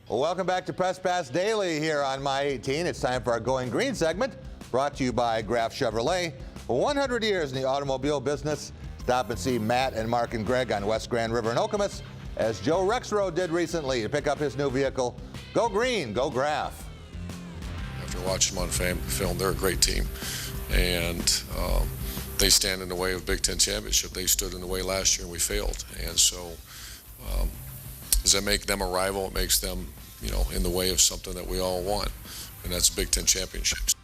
Well, welcome back to Press Pass Daily here on My 18. It's time for our Going Green segment, brought to you by Graf Chevrolet. 100 years in the automobile business. Stop and see Matt and Mark and Greg on West Grand River in Okemos, as Joe Rexroad did recently to pick up his new vehicle. Go Green, go Graf. After watching them on film, they're a great team. And they stand in the way of Big Ten championship. They stood in the way last year and we failed. And so does that make them a rival? It makes them, in the way of something that we all want, and that's Big Ten championships.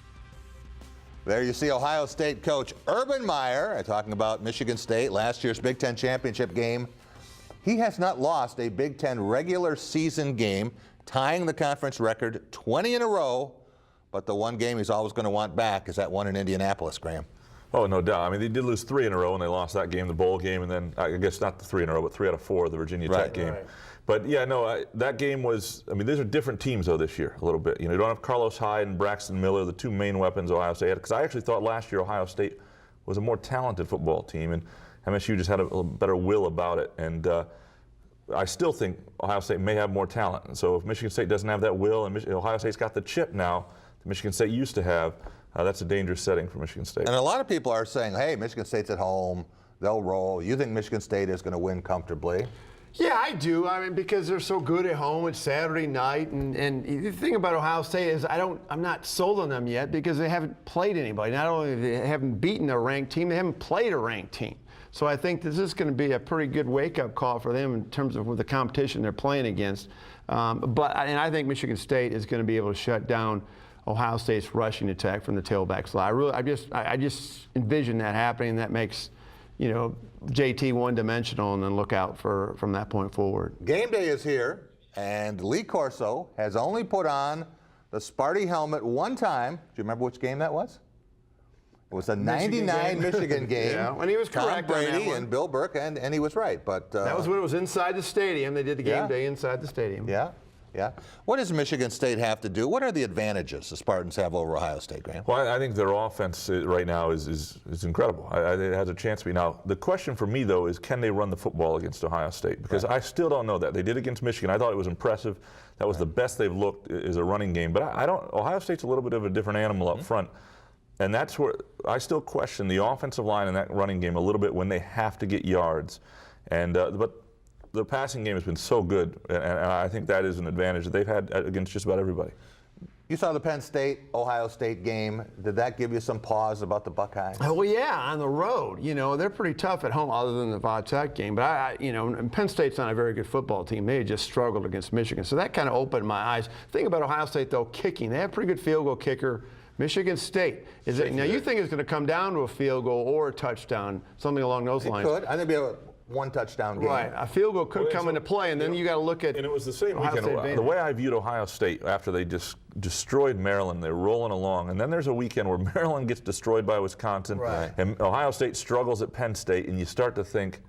There you see Ohio State coach Urban Meyer talking about Michigan State, last year's Big Ten championship game. He has not lost a Big Ten regular season game, tying the conference record 20 in a row, but the one game he's always going to want back is that one in Indianapolis, Graham. Oh, no doubt. I mean, they did lose 3 in a row, and they lost that game, the bowl game, and then I guess not the 3 in a row, but 3 out of 4, the Virginia Tech game. Right. But yeah, no, that game was, I mean, these are different teams, though, this year, a little bit. You don't have Carlos Hyde and Braxton Miller, the two main weapons Ohio State had, because I actually thought last year Ohio State was a more talented football team, and MSU just had a better will about it. And I still think Ohio State may have more talent. And so if Michigan State doesn't have that will, and Ohio State's got the chip now that Michigan State used to have, that's a dangerous setting for Michigan State. And a lot of people are saying, hey, Michigan State's at home, they'll roll. You think Michigan State is going to win comfortably? Yeah, I do. I mean, because they're so good at home. It's Saturday night, and the thing about Ohio State is I'm not sold on them yet because they haven't played anybody. Not only they haven't beaten a ranked team, they haven't played a ranked team. So I think this is going to be a pretty good wake-up call for them in terms of the competition they're playing against. But I think Michigan State is going to be able to shut down Ohio State's rushing attack from the tailback slide. I just envision that happening. And that makes JT one-dimensional, and then look out from that point forward. Game day is here, and Lee Corso has only put on the Sparty helmet one time. Do you remember which game that was? It was a '99 Michigan game. Yeah, and he was correct. Tom Brady and Bill Burke, and he was right. But that was when it was inside the stadium. They did the game day inside the stadium. Yeah. Yeah. What does Michigan State have to do? What are the advantages the Spartans have over Ohio State, Graham? Well, I think their offense right now is incredible. It has a chance to be. Now, the question for me, though, is can they run the football against Ohio State? Because I still don't know that. They did against Michigan. I thought it was impressive. That was the best they've looked is a running game. But Ohio State's a little bit of a different animal up front. And that's where I still question the offensive line in that running game a little bit when they have to get yards. And but the passing game has been so good, and I think that is an advantage that they've had against just about everybody. You saw the Penn State-Ohio State game. Did that give you some pause about the Buckeyes? Well, yeah, on the road. They're pretty tough at home other than the Va Tech game. But, Penn State's not a very good football team. They just struggled against Michigan. So that kind of opened my eyes. The thing about Ohio State, though, kicking. They have a pretty good field goal kicker. Michigan State. Now, you think it's going to come down to a field goal or a touchdown, something along those lines. It could. I think it'd be a one-touchdown game. Right. A field goal could come into play, and then you got to look at. And it was the same weekend. The way I viewed Ohio State after they just destroyed Maryland, they're rolling along, and then there's a weekend where Maryland gets destroyed by Wisconsin, and Ohio State struggles at Penn State, and you start to think,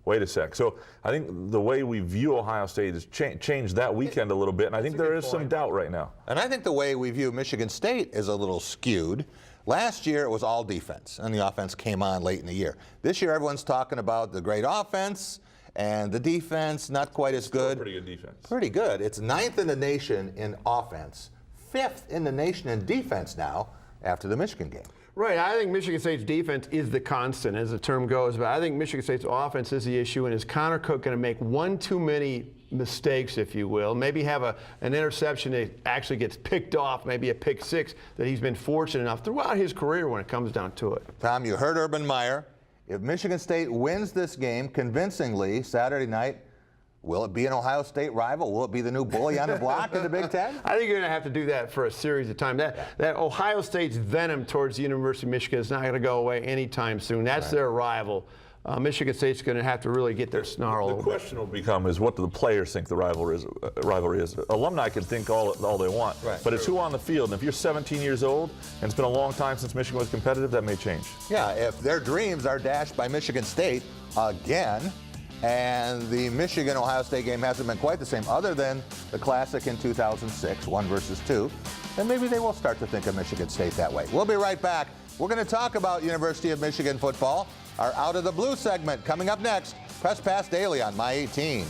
wait a sec. So I think the way we view Ohio State has changed that weekend a little bit, and I think there is some doubt right now. And I think the way we view Michigan State is a little skewed. Last year, it was all defense, and the offense came on late in the year. This year, everyone's talking about the great offense, and the defense not quite as good. Pretty good defense. Pretty good. It's 9th in the nation in offense, 5th in the nation in defense now after the Michigan game. Right. I think Michigan State's defense is the constant, as the term goes, but I think Michigan State's offense is the issue, and is Connor Cook going to make one too many mistakes, if you will, maybe have an interception that actually gets picked off, maybe a pick six that he's been fortunate enough throughout his career when it comes down to it. Tom, you heard Urban Meyer. If Michigan State wins this game convincingly Saturday night, will it be an Ohio State rival? Will it be the new bully on the block in the Big Ten? I think you're going to have to do that for a series of time. That Ohio State's venom towards the University of Michigan is not going to go away anytime soon. That's their rival. Michigan State's going to have to really get their snarl. The question will become is what do the players think the rivalry is? Alumni can think all they want, but it's who on the field. And if you're 17 years old and it's been a long time since Michigan was competitive, that may change. Yeah, if their dreams are dashed by Michigan State again, and the Michigan-Ohio State game hasn't been quite the same, other than the Classic in 2006, 1 versus 2, then maybe they will start to think of Michigan State that way. We'll be right back. We're going to talk about University of Michigan football. Our Out of the Blue segment coming up next. Press Pass Daily on My 18.